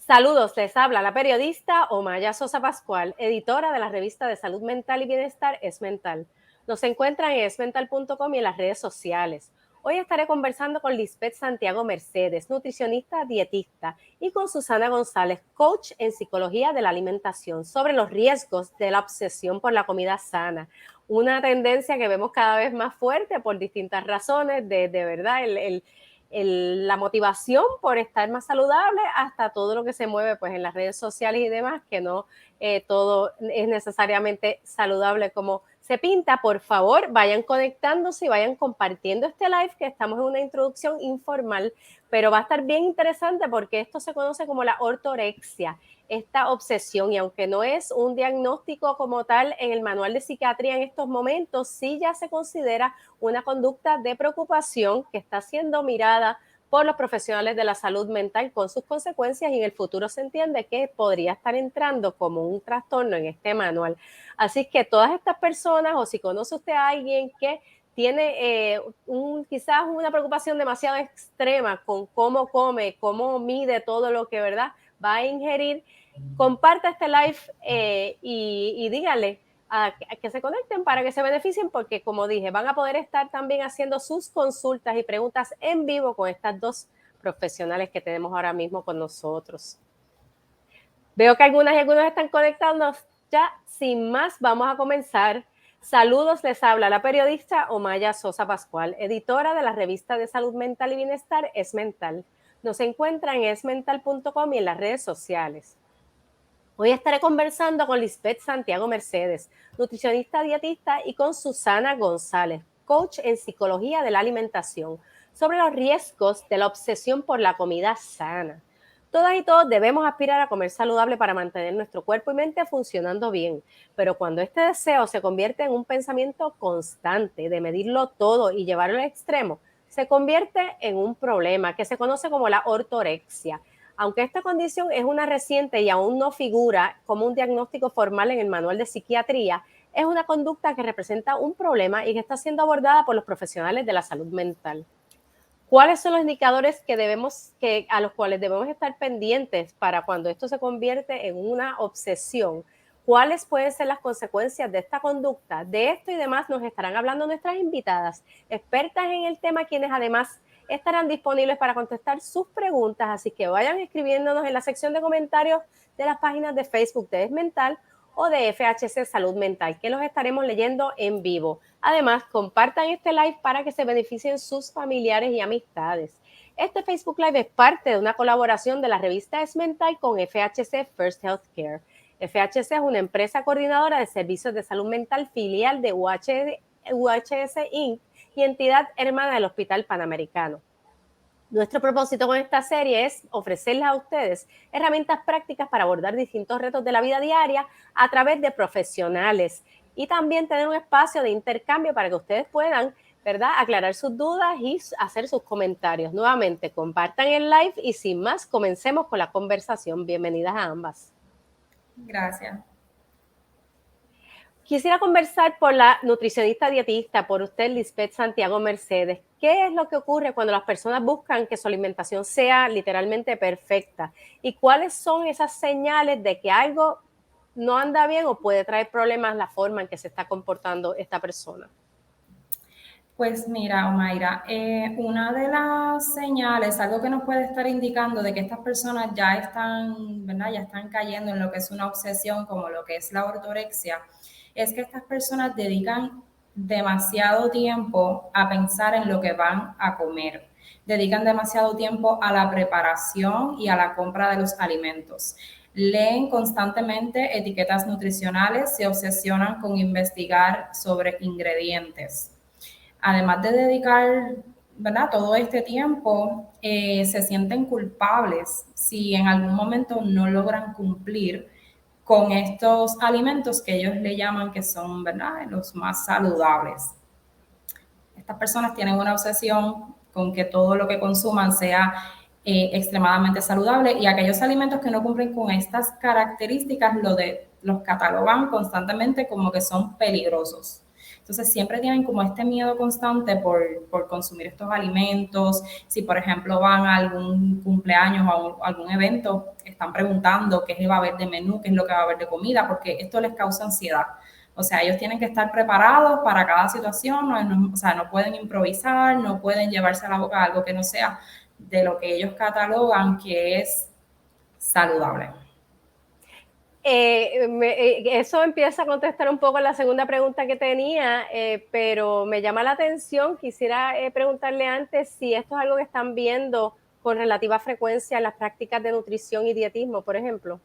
Saludos, les habla la periodista Omaya Sosa Pascual, editora de la revista de Salud Mental y Bienestar Es Mental. Nos encuentran en esmental.com y en las redes sociales. Hoy estaré conversando con Lisbeth Santiago Mercedes, nutricionista dietista, y con Susana González, coach en psicología de la alimentación, sobre los riesgos de la obsesión por la comida sana. Una tendencia que vemos cada vez más fuerte por distintas razones, de verdad la motivación por estar más saludable hasta todo lo que se mueve pues en las redes sociales y demás, que no todo es necesariamente saludable como se pinta. Por favor, vayan conectándose y vayan compartiendo este live, que estamos en una introducción informal, pero va a estar bien interesante porque esto se conoce como la ortorexia, esta obsesión, y aunque no es un diagnóstico como tal en el manual de psiquiatría en estos momentos, sí ya se considera una conducta de preocupación que está siendo mirada por los profesionales de la salud mental con sus consecuencias, y en el futuro se entiende que podría estar entrando como un trastorno en este manual. Así que todas estas personas, o si conoce usted a alguien que tiene quizás una preocupación demasiado extrema con cómo come, cómo mide todo lo que, ¿verdad?, va a ingerir, comparta este live y dígale a que se conecten para que se beneficien, porque como dije, van a poder estar también haciendo sus consultas y preguntas en vivo con estas dos profesionales que tenemos ahora mismo con nosotros. Veo que algunas y algunos están conectando ya. Sin más, vamos a comenzar. Saludos, les habla la periodista Omaya Sosa Pascual, editora de la revista de Salud Mental y Bienestar Es Mental. Nos encuentran en esmental.com y en las redes sociales. Hoy estaré conversando con Lisbeth Santiago Mercedes, nutricionista dietista, y con Susana González, coach en psicología de la alimentación, sobre los riesgos de la obsesión por la comida sana. Todas y todos debemos aspirar a comer saludable para mantener nuestro cuerpo y mente funcionando bien, pero cuando este deseo se convierte en un pensamiento constante de medirlo todo y llevarlo al extremo, se convierte en un problema que se conoce como la ortorexia. Aunque esta condición es una reciente y aún no figura como un diagnóstico formal en el manual de psiquiatría, es una conducta que representa un problema y que está siendo abordada por los profesionales de la salud mental. ¿Cuáles son los indicadores a los cuales debemos estar pendientes para cuando esto se convierte en una obsesión? ¿Cuáles pueden ser las consecuencias de esta conducta? De esto y demás nos estarán hablando nuestras invitadas, expertas en el tema, quienes además estarán disponibles para contestar sus preguntas. Así que vayan escribiéndonos en la sección de comentarios de las páginas de Facebook de Desmental o de FHC Salud Mental, que los estaremos leyendo en vivo. Además, compartan este live para que se beneficien sus familiares y amistades. Este Facebook Live es parte de una colaboración de la revista Es Mental con FHC First Healthcare. FHC es una empresa coordinadora de servicios de salud mental, filial de UHS Inc. y entidad hermana del Hospital Panamericano. Nuestro propósito con esta serie es ofrecerles a ustedes herramientas prácticas para abordar distintos retos de la vida diaria a través de profesionales, y también tener un espacio de intercambio para que ustedes puedan, ¿verdad?, aclarar sus dudas y hacer sus comentarios. Nuevamente, compartan el live y sin más, comencemos con la conversación. Bienvenidas a ambas. Gracias. Quisiera conversar por la nutricionista dietista, por usted, Lisbeth Santiago Mercedes. ¿Qué es lo que ocurre cuando las personas buscan que su alimentación sea literalmente perfecta? ¿Y cuáles son esas señales de que algo no anda bien o puede traer problemas la forma en que se está comportando esta persona? Pues mira, Omaira, una de las señales, algo que nos puede estar indicando de que estas personas ya están, ¿verdad?, ya están cayendo en lo que es una obsesión como lo que es la ortorexia, es que estas personas dedican demasiado tiempo a pensar en lo que van a comer, dedican demasiado tiempo a la preparación y a la compra de los alimentos. Leen constantemente etiquetas nutricionales, se obsesionan con investigar sobre ingredientes. Además de dedicar, ¿verdad?, todo este tiempo, se sienten culpables si en algún momento no logran cumplir con estos alimentos que ellos le llaman que son, ¿verdad?, los más saludables. Estas personas tienen una obsesión con que todo lo que consuman sea extremadamente saludable, y aquellos alimentos que no cumplen con estas características los catalogan constantemente como que son peligrosos. Entonces siempre tienen como este miedo constante por consumir estos alimentos. Si por ejemplo van a algún cumpleaños o a algún evento, están preguntando qué va a haber de menú, qué es lo que va a haber de comida, porque esto les causa ansiedad. O sea, ellos tienen que estar preparados para cada situación, o sea, no pueden improvisar, no pueden llevarse a la boca algo que no sea de lo que ellos catalogan que es saludable. Eso empieza a contestar un poco la segunda pregunta que tenía, pero me llama la atención. Quisiera preguntarle antes si esto es algo que están viendo con relativa frecuencia en las prácticas de nutrición y dietismo, por ejemplo.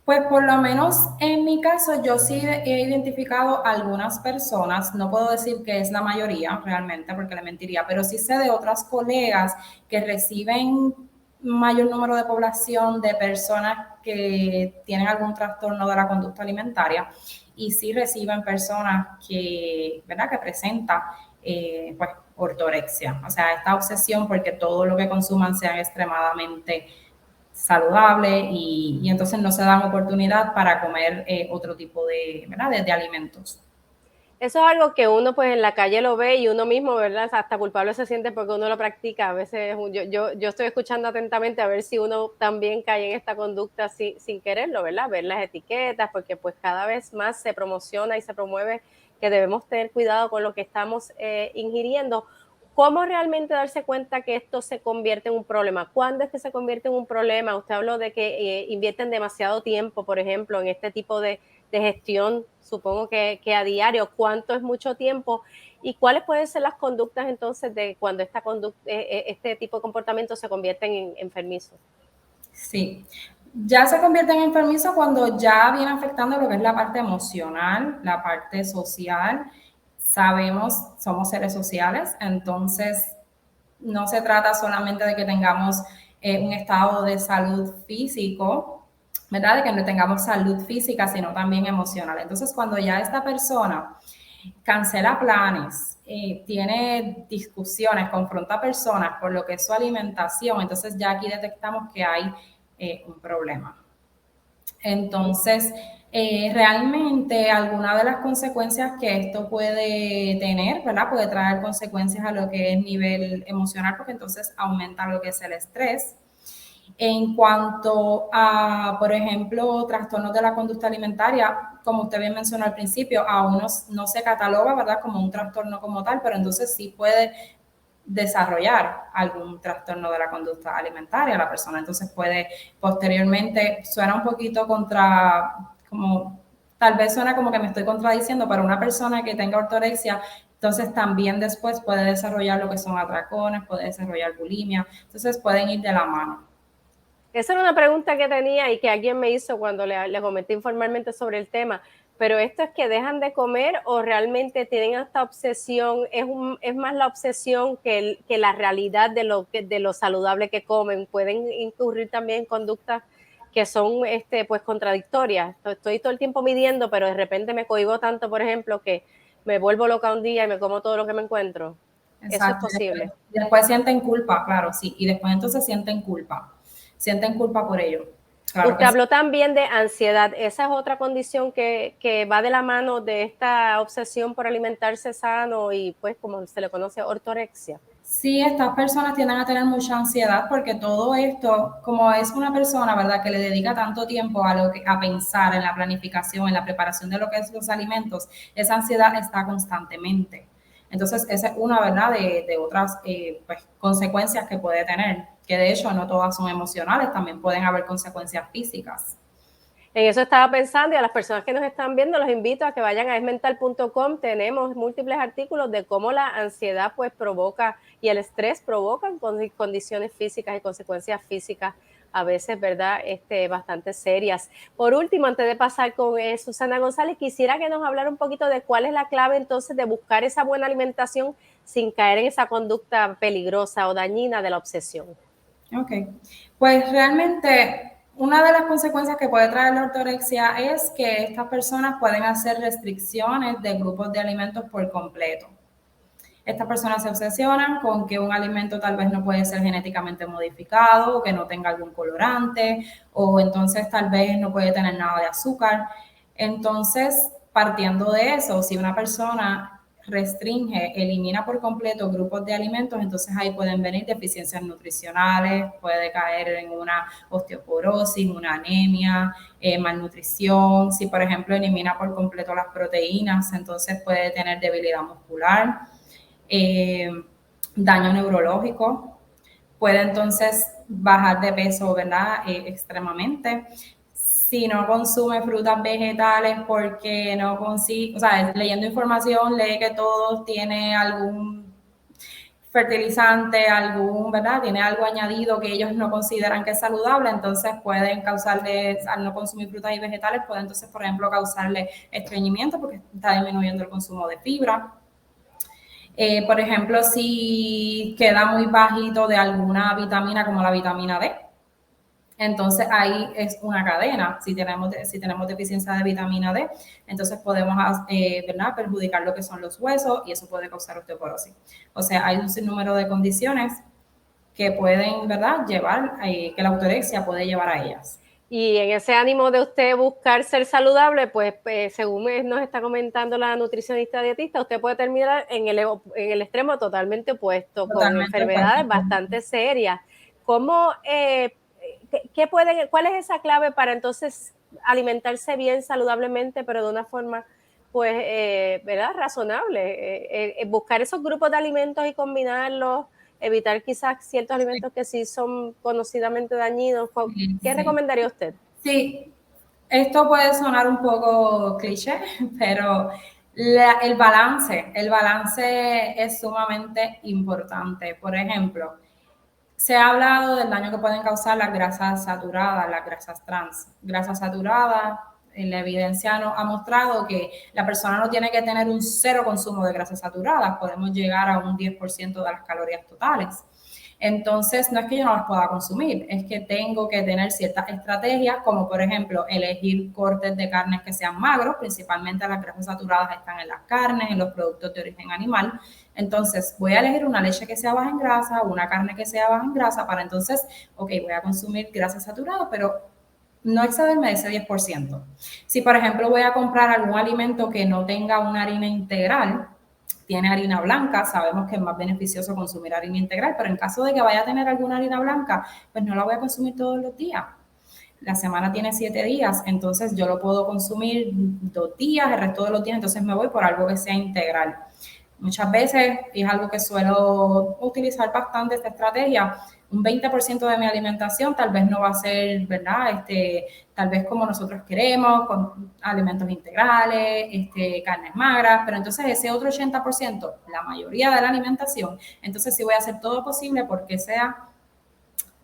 Pues por lo menos en mi caso yo sí he identificado algunas personas, no puedo decir que es la mayoría realmente porque le mentiría, pero sí sé de otras colegas que reciben mayor número de población de personas que tienen algún trastorno de la conducta alimentaria y sí reciben personas que, ¿verdad? Que presentan pues ortorexia, o sea, esta obsesión porque todo lo que consuman sea extremadamente saludable y entonces no se dan oportunidad para comer otro tipo de, ¿verdad? De alimentos. Eso es algo que uno pues en la calle lo ve y uno mismo, ¿verdad? Hasta culpable se siente porque uno lo practica. A veces yo estoy escuchando atentamente a ver si uno también cae en esta conducta sin quererlo, ¿verdad? Ver las etiquetas, porque pues cada vez más se promociona y se promueve que debemos tener cuidado con lo que estamos ingiriendo. ¿Cómo realmente darse cuenta que esto se convierte en un problema? ¿Cuándo es que se convierte en un problema? Usted habló de que invierten demasiado tiempo, por ejemplo, en este tipo de gestión, supongo que a diario. ¿Cuánto es mucho tiempo? ¿Y cuáles pueden ser las conductas entonces de cuando este tipo de comportamiento se convierten en enfermizos? Sí, ya se convierte en enfermizo cuando ya viene afectando lo que es la parte emocional, la parte social. Sabemos, somos seres sociales, entonces no se trata solamente de que tengamos un estado de salud físico, ¿verdad? De que no tengamos salud física, sino también emocional. Entonces, cuando ya esta persona cancela planes, tiene discusiones, confronta personas por lo que es su alimentación, entonces ya aquí detectamos que hay un problema. Entonces, realmente alguna de las consecuencias que esto puede tener, ¿verdad? Puede traer consecuencias a lo que es nivel emocional, porque entonces aumenta lo que es el estrés. En cuanto a, por ejemplo, trastornos de la conducta alimentaria, como usted bien mencionó al principio, aún no se cataloga, ¿verdad?, como un trastorno como tal, pero entonces sí puede desarrollar algún trastorno de la conducta alimentaria la persona. Entonces puede posteriormente, suena un poquito como tal vez suena como que me estoy contradiciendo, pero una persona que tenga ortorexia, entonces también después puede desarrollar lo que son atracones, puede desarrollar bulimia, entonces pueden ir de la mano. Esa era una pregunta que tenía y que alguien me hizo cuando le comenté informalmente sobre el tema. Pero esto es que dejan de comer o realmente tienen esta obsesión, es más la obsesión que la realidad de lo saludable que comen. Pueden incurrir también en conductas que son pues contradictorias. Estoy todo el tiempo midiendo, pero de repente me cohíbo tanto, por ejemplo, que me vuelvo loca un día y me como todo lo que me encuentro. Eso es Exacto. posible. Después sienten culpa, claro, sí. Y después entonces sienten culpa. Sienten culpa por ello. Claro Usted que sí. habló también de ansiedad. Esa es otra condición que va de la mano de esta obsesión por alimentarse sano y pues como se le conoce, ortorexia. Sí, estas personas tienden a tener mucha ansiedad porque todo esto, como es una persona, ¿verdad?, que le dedica tanto tiempo a pensar en la planificación, en la preparación de lo que es los alimentos, esa ansiedad está constantemente. Entonces, esa es una, ¿verdad?, de otras pues, consecuencias que puede tener, que de hecho no todas son emocionales, también pueden haber consecuencias físicas. En eso estaba pensando y a las personas que nos están viendo los invito a que vayan a esmental.com. Tenemos múltiples artículos de cómo la ansiedad pues provoca y el estrés provocan condiciones físicas y consecuencias físicas a veces, ¿verdad? Bastante serias. Por último, antes de pasar con Susana González, quisiera que nos hablara un poquito de cuál es la clave entonces de buscar esa buena alimentación sin caer en esa conducta peligrosa o dañina de la obsesión. Ok, pues realmente una de las consecuencias que puede traer la ortorexia es que estas personas pueden hacer restricciones de grupos de alimentos por completo. Estas personas se obsesionan con que un alimento tal vez no puede ser genéticamente modificado, o que no tenga algún colorante, o entonces tal vez no puede tener nada de azúcar. Entonces, partiendo de eso, si una persona restringe, elimina por completo grupos de alimentos, entonces ahí pueden venir deficiencias nutricionales, puede caer en una osteoporosis, una anemia, malnutrición. Si, por ejemplo, elimina por completo las proteínas, entonces puede tener debilidad muscular, daño neurológico, puede entonces bajar de peso, ¿verdad? Extremadamente. Si no consume frutas vegetales porque no consigue, o sea, leyendo información lee que todo tiene algún fertilizante, algún, ¿verdad? Tiene algo añadido que ellos no consideran que es saludable, entonces pueden causarle, al no consumir frutas y vegetales, puede entonces, por ejemplo, causarle estreñimiento porque está disminuyendo el consumo de fibra. Por ejemplo, si queda muy bajito de alguna vitamina como la vitamina D, entonces ahí es una cadena. Si tenemos deficiencia de vitamina D, entonces podemos ¿verdad? Perjudicar lo que son los huesos y eso puede causar osteoporosis. O sea, hay un sinnúmero de condiciones que pueden, ¿verdad?, llevar, que la ortorexia puede llevar a ellas. Y en ese ánimo de usted buscar ser saludable, pues según nos está comentando la nutricionista dietista, usted puede terminar en el extremo totalmente opuesto, con enfermedades bastante serias. ¿Cómo, cuál es esa clave para entonces alimentarse bien, saludablemente, pero de una forma, pues, ¿verdad?, razonable? Buscar esos grupos de alimentos y combinarlos, evitar quizás ciertos alimentos que sí son conocidamente dañinos. ¿Qué recomendaría usted? Sí, esto puede sonar un poco cliché, pero el balance es sumamente importante. Por ejemplo, se ha hablado del daño que pueden causar las grasas saturadas, las grasas trans. Grasas saturadas, en la evidencia ha mostrado que la persona no tiene que tener un cero consumo de grasas saturadas, podemos llegar a un 10% de las calorías totales. Entonces, no es que yo no las pueda consumir, es que tengo que tener ciertas estrategias, como por ejemplo, elegir cortes de carnes que sean magros, principalmente las grasas saturadas están en las carnes, en los productos de origen animal. Entonces, voy a elegir una leche que sea baja en grasa, una carne que sea baja en grasa, para entonces, ok, voy a consumir grasa saturada, pero no excederme de ese 10%. Si, por ejemplo, voy a comprar algún alimento que no tenga una harina integral, tiene harina blanca, sabemos que es más beneficioso consumir harina integral, pero en caso de que vaya a tener alguna harina blanca, pues no la voy a consumir todos los días. La semana tiene 7 días, entonces yo lo puedo consumir 2 días, el resto de los días, entonces me voy por algo que sea integral. Muchas veces, y es algo que suelo utilizar bastante esta estrategia, un 20% de mi alimentación tal vez no va a ser, ¿verdad? Tal vez como nosotros queremos, con alimentos integrales, carnes magras, pero entonces ese otro 80%, la mayoría de la alimentación, entonces sí voy a hacer todo posible porque sea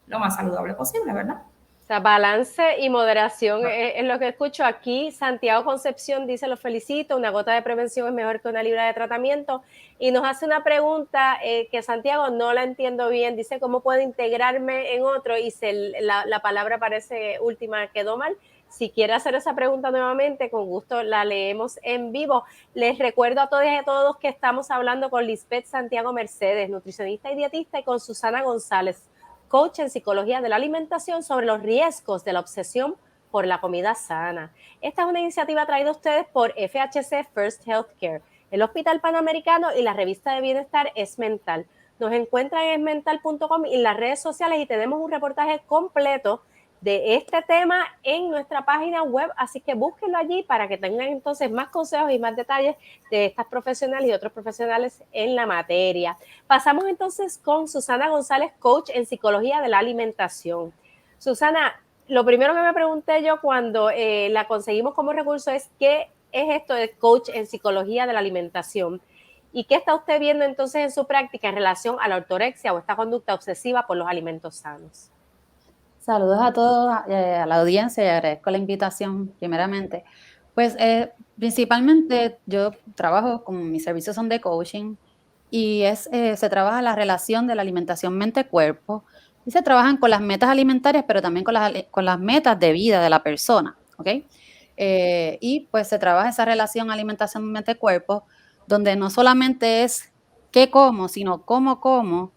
lo más saludable posible, ¿verdad? O sea, balance y moderación es lo que escucho aquí. Santiago Concepción dice: lo felicito, una gota de prevención es mejor que una libra de tratamiento. Y nos hace una pregunta que Santiago no la entiendo bien. Dice: ¿cómo puedo integrarme en otro? Y la palabra parece última, quedó mal. Si quiere hacer esa pregunta nuevamente, con gusto la leemos en vivo. Les recuerdo a todos y a todos que estamos hablando con Lisbeth Santiago Mercedes, nutricionista y dietista, y con Susana González, coach en psicología de la alimentación, sobre los riesgos de la obsesión por la comida sana. Esta es una iniciativa traída a ustedes por FHC First Healthcare, el Hospital Panamericano y la revista de bienestar Es Mental. Nos encuentran en esmental.com y en las redes sociales, y tenemos un reportaje completo de este tema en nuestra página web, así que búsquenlo allí para que tengan entonces más consejos y más detalles de estas profesionales y otros profesionales en la materia. Pasamos entonces con Susana González, coach en psicología de la alimentación. Susana, lo primero que me pregunté yo cuando la conseguimos como recurso es: ¿qué es esto de coach en psicología de la alimentación? ¿Y qué está usted viendo entonces en su práctica en relación a la ortorexia o esta conducta obsesiva por los alimentos sanos? Saludos a todos, a la audiencia, y agradezco la invitación primeramente. Pues principalmente yo trabajo, con mis servicios son de coaching, y se trabaja la relación de la alimentación mente-cuerpo, y se trabajan con las metas alimentarias, pero también con las metas de vida de la persona, ¿ok? Y pues se trabaja esa relación alimentación mente-cuerpo, donde no solamente es qué como, sino cómo como,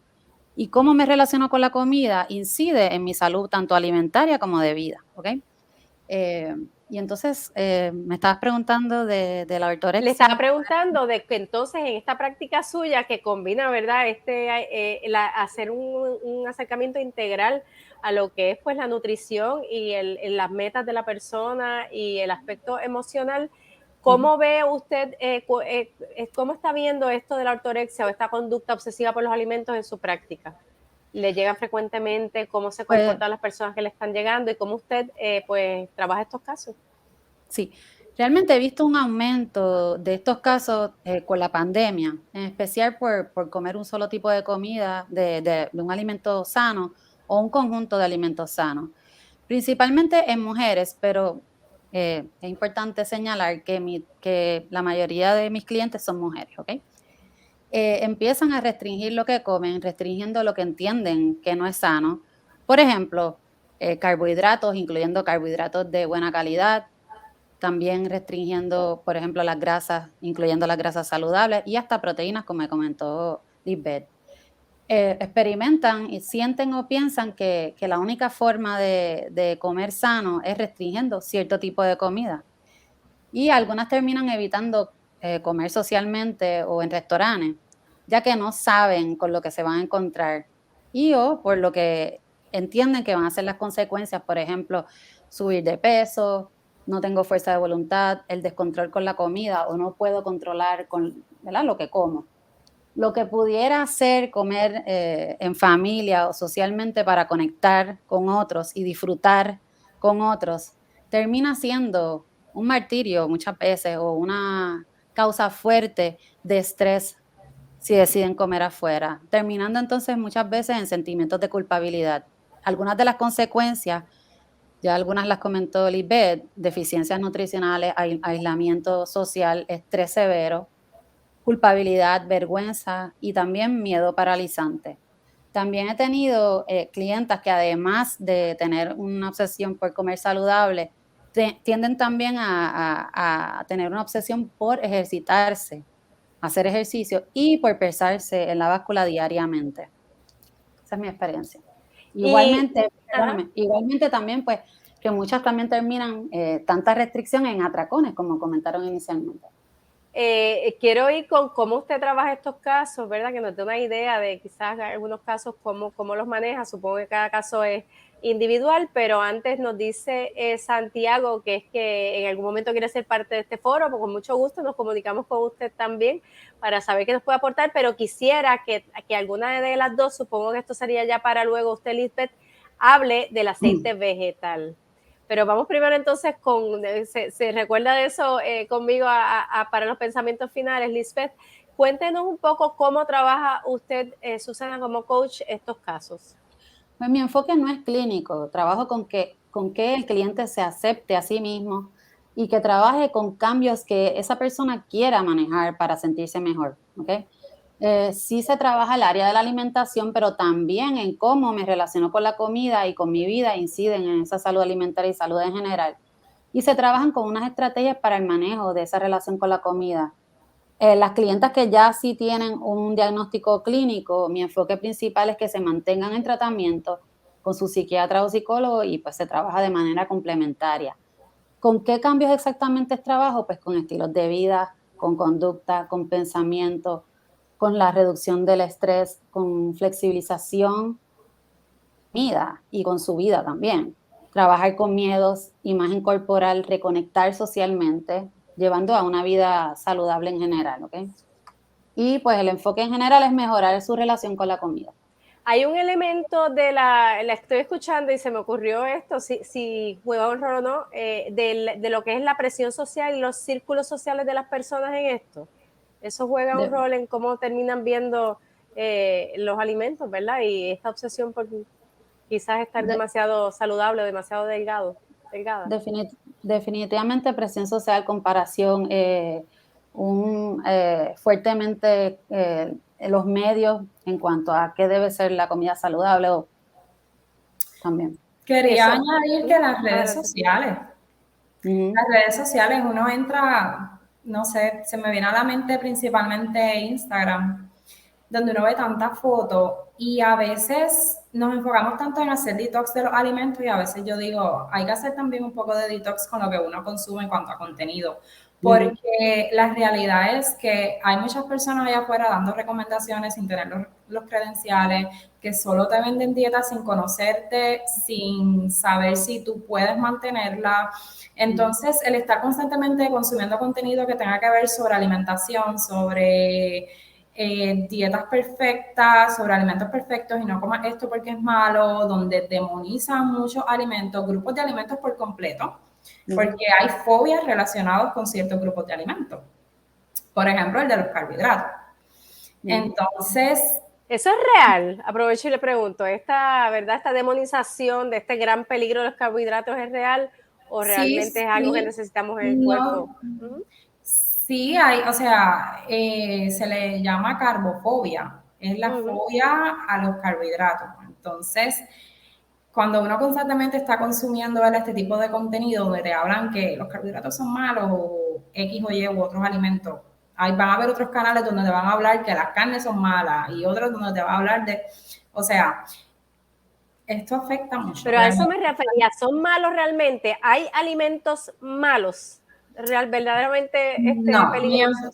y cómo me relaciono con la comida incide en mi salud tanto alimentaria como de vida, ¿ok? Y entonces me estabas preguntando de la Le ortorexia. estaba preguntando de que entonces en esta práctica suya que combina, ¿verdad? Hacer un acercamiento integral a lo que es pues la nutrición y las metas de la persona y el aspecto emocional. ¿Cómo ve usted, cómo está viendo esto de la ortorexia o esta conducta obsesiva por los alimentos en su práctica? ¿Le llegan frecuentemente? ¿Cómo se Pues, comportan las personas que le están llegando? ¿Y cómo usted pues trabaja estos casos? sí, realmente he visto un aumento de estos casos con la pandemia, en especial por comer un solo tipo de comida, de un alimento sano o un conjunto de alimentos sanos. Principalmente en mujeres, pero es importante señalar que la mayoría de mis clientes son mujeres, ¿ok? Empiezan a restringir lo que comen, restringiendo lo que entienden que no es sano. Por ejemplo, carbohidratos, incluyendo carbohidratos de buena calidad, también restringiendo, por ejemplo, las grasas, incluyendo las grasas saludables y hasta proteínas, como me comentó Lisbeth. Experimentan y sienten o piensan que la única forma de comer sano es restringiendo cierto tipo de comida. Y algunas terminan evitando comer socialmente o en restaurantes, ya que no saben con lo que se van a encontrar y o por lo que entienden que van a ser las consecuencias, por ejemplo, subir de peso, no tengo fuerza de voluntad, el descontrol con la comida o no puedo controlar con, ¿verdad?, lo que como. Lo que pudiera hacer comer en familia o socialmente para conectar con otros y disfrutar con otros, termina siendo un martirio muchas veces o una causa fuerte de estrés si deciden comer afuera, terminando entonces muchas veces en sentimientos de culpabilidad. Algunas de las consecuencias, ya algunas las comentó Lisbeth, deficiencias nutricionales, aislamiento social, estrés severo, culpabilidad, vergüenza y también miedo paralizante. También he tenido clientas que además de tener una obsesión por comer saludable, tienden también a tener una obsesión por ejercitarse, hacer ejercicio y por pesarse en la báscula diariamente. Esa es mi experiencia. Y, Igualmente, ajá. perdóname, igualmente también pues que muchas también terminan tanta restricción en atracones, como comentaron inicialmente. Quiero ir con cómo usted trabaja estos casos, ¿verdad? Que nos dé una idea de quizás algunos casos, cómo los maneja. Supongo que cada caso es individual, pero antes nos dice Santiago que es que en algún momento quiere ser parte de este foro, pues con mucho gusto nos comunicamos con usted también para saber qué nos puede aportar, pero quisiera que alguna de las dos, supongo que esto sería ya para luego usted, Lisbeth, hable del aceite vegetal. Pero vamos primero entonces con, se recuerda de eso conmigo para los pensamientos finales, Lisbeth. Cuéntenos un poco cómo trabaja usted, Susana, como coach, estos casos. Pues mi enfoque no es clínico, trabajo con que el cliente se acepte a sí mismo y que trabaje con cambios que esa persona quiera manejar para sentirse mejor, ¿ok? Sí se trabaja el área de la alimentación, pero también en cómo me relaciono con la comida y con mi vida inciden en esa salud alimentaria y salud en general. Y se trabajan con unas estrategias para el manejo de esa relación con la comida. Las clientas que ya sí tienen un diagnóstico clínico, mi enfoque principal es que se mantengan en tratamiento con su psiquiatra o psicólogo y pues se trabaja de manera complementaria. ¿Con qué cambios exactamente es trabajo? Pues con estilos de vida, con conducta, con pensamiento, con la reducción del estrés, con flexibilización, comida y con su vida también. Trabajar con miedos, imagen corporal, reconectar socialmente, llevando a una vida saludable en general, ¿ok? Y pues el enfoque en general es mejorar su relación con la comida. Hay un elemento la estoy escuchando y se me ocurrió esto, si juega un rol o no, de lo que es la presión social y los círculos sociales de las personas en esto. Eso juega un De- rol en cómo terminan viendo los alimentos, ¿verdad? Y esta obsesión por quizás estar de- demasiado saludable o demasiado delgada. definitivamente presión social, comparación, fuertemente los medios en cuanto a qué debe ser la comida saludable también. Quería Eso, añadir que las redes adelante. sociales, Ujú. las redes sociales, uno entra, no sé, se me viene a la mente principalmente Instagram, donde uno ve tantas fotos y a veces nos enfocamos tanto en hacer detox de los alimentos y a veces yo digo, hay que hacer también un poco de detox con lo que uno consume en cuanto a contenido, porque la realidad es que hay muchas personas allá afuera dando recomendaciones sin tener los credenciales, que solo te venden dietas sin conocerte, sin saber si tú puedes mantenerla. Entonces, el estar constantemente consumiendo contenido que tenga que ver sobre alimentación, sobre dietas perfectas, sobre alimentos perfectos y no comas esto porque es malo, donde demonizan muchos alimentos, grupos de alimentos por completo, porque hay fobias relacionadas con ciertos grupos de alimentos. Por ejemplo, el de los carbohidratos. Entonces, ¿eso es real? Aprovecho y le pregunto, ¿verdad? ¿Esta demonización de este gran peligro de los carbohidratos es real o realmente sí, es algo que necesitamos en el cuerpo? Sí, hay, o sea, se le llama carbofobia, es la fobia a los carbohidratos. Entonces, cuando uno constantemente está consumiendo, ¿verdad?, este tipo de contenido donde te hablan que los carbohidratos son malos o X o Y u otros alimentos, van a haber otros canales donde te van a hablar que las carnes son malas y otros donde te van a hablar de, o sea, esto afecta mucho. Pero a eso me refería, ¿son malos realmente? ¿Hay alimentos malos, verdaderamente peligrosos?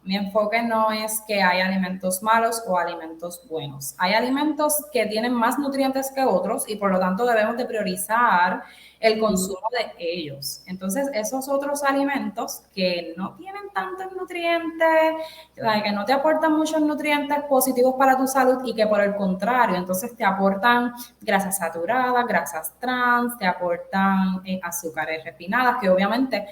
Mi enfoque no es que hay alimentos malos o alimentos buenos. Hay alimentos que tienen más nutrientes que otros y por lo tanto debemos de priorizar el consumo de ellos. Entonces, esos otros alimentos que no tienen tantos nutrientes, que no te aportan muchos nutrientes positivos para tu salud y que por el contrario, entonces te aportan grasas saturadas, grasas trans, te aportan azúcares refinadas, que obviamente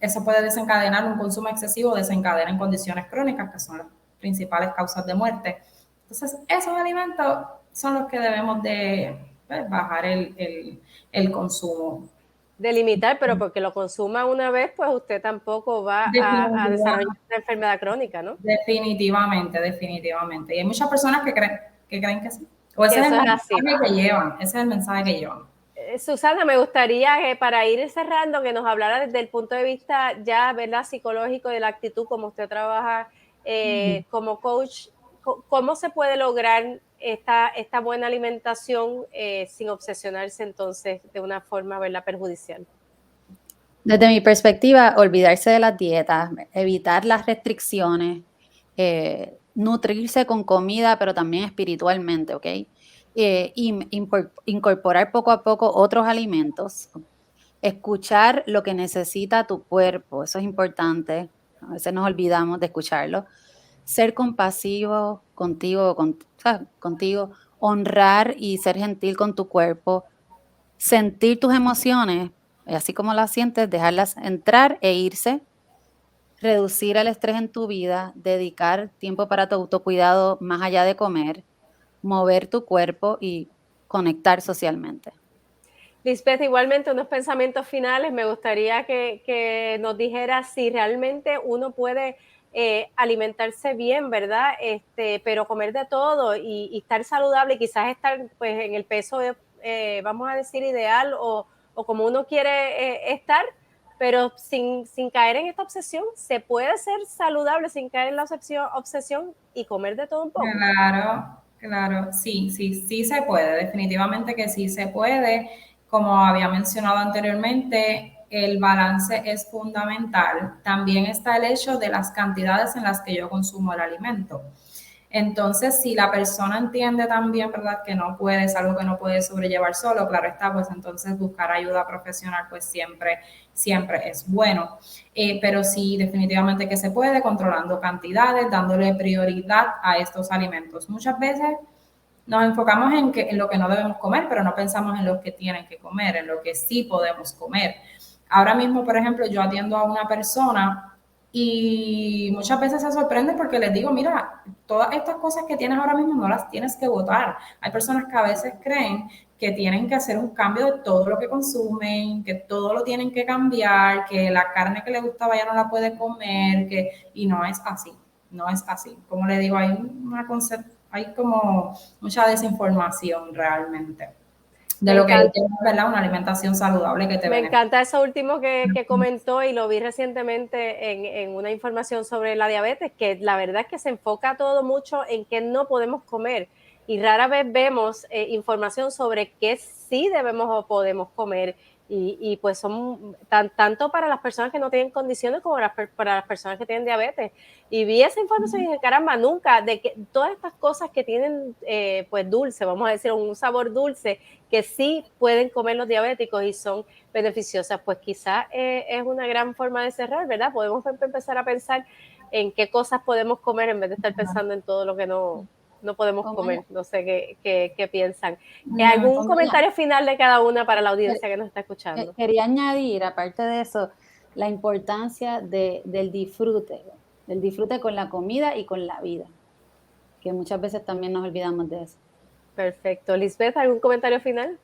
eso puede desencadenar un consumo excesivo, desencadena en condiciones crónicas, que son las principales causas de muerte. Entonces, esos alimentos son los que debemos de bajar el consumo. Delimitar, pero porque lo consuma una vez, pues usted tampoco va a desarrollar una enfermedad crónica, ¿no? Definitivamente. Y hay muchas personas que creen que sí. O ese es el mensaje que llevan, ese es el mensaje que llevan. Susana, me gustaría que para ir cerrando, que nos hablara desde el punto de vista ya, ¿verdad?, psicológico, de la actitud, como usted trabaja como coach, ¿cómo se puede lograr esta buena alimentación sin obsesionarse entonces de una forma, ¿verdad?, perjudicial? Desde mi perspectiva, olvidarse de las dietas, evitar las restricciones, nutrirse con comida, pero también espiritualmente, ¿ok? Y incorporar poco a poco otros alimentos, escuchar lo que necesita tu cuerpo, eso es importante, a veces nos olvidamos de escucharlo, ser compasivo contigo, contigo, honrar y ser gentil con tu cuerpo, sentir tus emociones, así como las sientes, dejarlas entrar e irse, reducir el estrés en tu vida, dedicar tiempo para tu autocuidado más allá de comer, mover tu cuerpo y conectar socialmente. Lisbeth, igualmente unos pensamientos finales. Me gustaría que nos dijera si realmente uno puede alimentarse bien, ¿verdad? Pero comer de todo y estar saludable, quizás estar pues en el peso, vamos a decir, ideal o como uno quiere estar, pero sin caer en esta obsesión. ¿Se puede ser saludable sin caer en la obsesión y comer de todo un poco? Claro, sí se puede, definitivamente que sí se puede. Como había mencionado anteriormente, el balance es fundamental. También está el hecho de las cantidades en las que yo consumo el alimento. Entonces, si la persona entiende también, ¿verdad?, que no puede, es algo que no puede sobrellevar solo, claro está, pues entonces buscar ayuda profesional, pues siempre es bueno. Pero sí, definitivamente que se puede, controlando cantidades, dándole prioridad a estos alimentos. Muchas veces nos enfocamos en lo que no debemos comer, pero no pensamos en lo que tienen que comer, en lo que sí podemos comer. Ahora mismo, por ejemplo, yo atiendo a una persona y muchas veces se sorprende porque les digo, mira, todas estas cosas que tienes ahora mismo no las tienes que botar. Hay personas que a veces creen que tienen que hacer un cambio de todo lo que consumen, que todo lo tienen que cambiar, que la carne que les gustaba ya no la puede comer, y no es así, no es así. Como le digo, hay como mucha desinformación realmente de lo que es, ¿verdad?, una alimentación saludable que te Me beneficia. encanta eso último que comentó y lo vi recientemente en una información sobre la diabetes, que la verdad es que se enfoca todo mucho en qué no podemos comer. y rara vez vemos información sobre qué sí debemos o podemos comer. Y pues son tanto para las personas que no tienen condiciones como para las personas que tienen diabetes. Y vi esa información y dije, caramba, nunca, de que todas estas cosas que tienen pues dulce, vamos a decir, un sabor dulce, que sí pueden comer los diabéticos y son beneficiosas, pues quizás es una gran forma de cerrar, ¿verdad? Podemos empezar a pensar en qué cosas podemos comer en vez de estar pensando en todo lo que no podemos comer. No sé qué piensan. ¿Algún comentario final de cada una para la audiencia que nos está escuchando? Quería añadir, aparte de eso, la importancia del disfrute con la comida y con la vida, que muchas veces también nos olvidamos de eso. Perfecto. Lisbeth, ¿algún comentario final?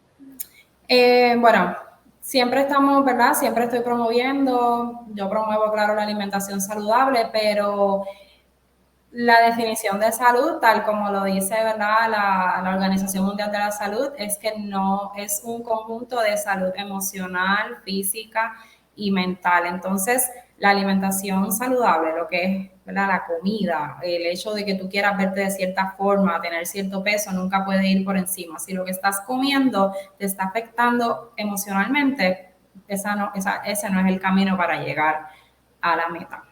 Bueno, siempre estamos, ¿verdad? Siempre estoy promoviendo, yo promuevo, claro, la alimentación saludable, pero la definición de salud, tal como lo dice, ¿verdad? La Organización Mundial de la Salud, es que no es un conjunto de salud emocional, física y mental. Entonces, la alimentación saludable, lo que es, ¿verdad? La comida, el hecho de que tú quieras verte de cierta forma, tener cierto peso, nunca puede ir por encima. Si lo que estás comiendo te está afectando emocionalmente, ese no es el camino para llegar a la meta.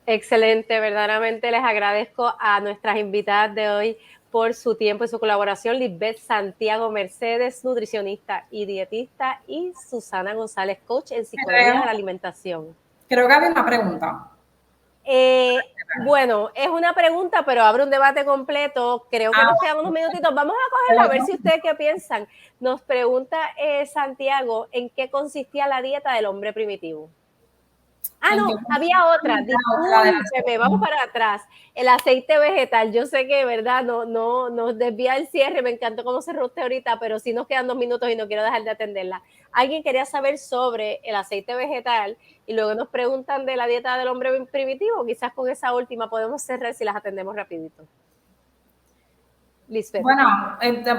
Excelente, verdaderamente les agradezco a nuestras invitadas de hoy por su tiempo y su colaboración, Lisbeth Santiago Mercedes, nutricionista y dietista, y Susana González, coach en psicología de la alimentación. Creo que había una pregunta. Bueno, es una pregunta, pero abre un debate completo. Creo que nos quedan unos minutitos. Vamos a cogerla a ver si ustedes qué piensan. Nos pregunta Santiago, ¿en qué consistía la dieta del hombre primitivo? No, había otra, discúlpeme, vamos para atrás. El aceite vegetal, yo sé que, ¿verdad? No nos desvía el cierre, me encantó cómo cerró usted ahorita, pero sí nos quedan 2 minutos y no quiero dejar de atenderla. Alguien quería saber sobre el aceite vegetal y luego nos preguntan de la dieta del hombre primitivo, quizás con esa última podemos cerrar si las atendemos rapidito. Lisbeth. Bueno,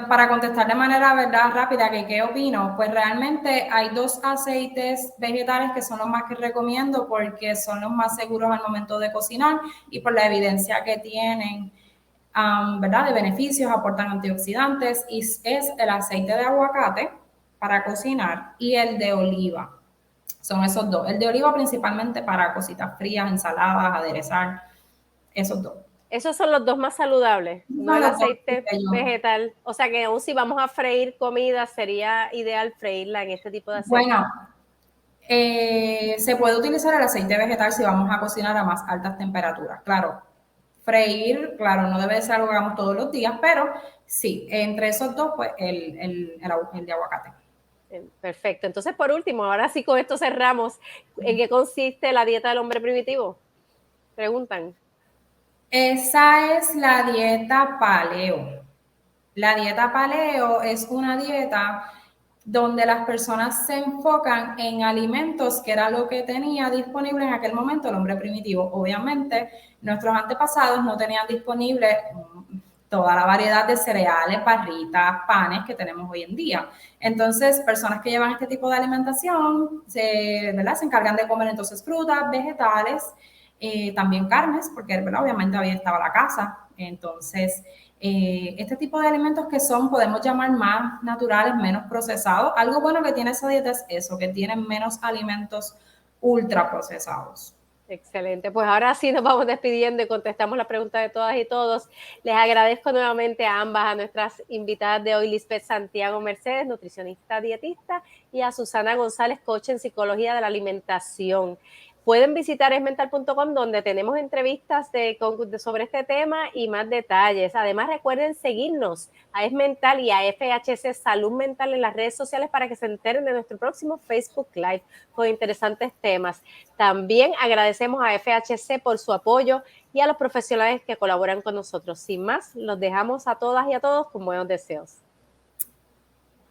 para contestar de manera, ¿verdad?, rápida, que qué opino, pues realmente hay 2 aceites vegetales que son los más que recomiendo porque son los más seguros al momento de cocinar y por la evidencia que tienen, ¿verdad?, de beneficios, aportan antioxidantes, y es el aceite de aguacate para cocinar y el de oliva. Son esos 2. El de oliva principalmente para cositas frías, ensaladas, aderezar, esos 2. Esos son los 2 más saludables, no el aceite vegetal. O sea que aún si vamos a freír comida, sería ideal freírla en este tipo de aceite. Bueno, se puede utilizar el aceite vegetal si vamos a cocinar a más altas temperaturas. Claro, freír, claro, no debe ser algo que hagamos todos los días, pero sí, entre esos 2, pues el de aguacate. Perfecto. Entonces, por último, ahora sí con esto cerramos. ¿En qué consiste la dieta del hombre primitivo? Preguntan. Esa es la dieta paleo. La dieta paleo es una dieta donde las personas se enfocan en alimentos que era lo que tenía disponible en aquel momento el hombre primitivo. Obviamente, nuestros antepasados no tenían disponible toda la variedad de cereales, barritas, panes que tenemos hoy en día. Entonces, personas que llevan este tipo de alimentación, ¿verdad?, se encargan de comer entonces frutas, vegetales, también carnes, porque, ¿verdad?, obviamente había estado la caza. Entonces, este tipo de alimentos que son, podemos llamar, más naturales, menos procesados. Algo bueno que tiene esa dieta es eso, que tienen menos alimentos ultraprocesados. Excelente, pues ahora sí nos vamos despidiendo y contestamos la pregunta de todas y todos. Les agradezco nuevamente a ambas, a nuestras invitadas de hoy, Lisbeth Santiago Mercedes, nutricionista dietista, y a Susana González, coach en psicología de la alimentación. Pueden visitar esmental.com, donde tenemos entrevistas sobre este tema y más detalles. Además, recuerden seguirnos a Esmental y a FHC Salud Mental en las redes sociales para que se enteren de nuestro próximo Facebook Live con interesantes temas. También agradecemos a FHC por su apoyo y a los profesionales que colaboran con nosotros. Sin más, los dejamos a todas y a todos con buenos deseos.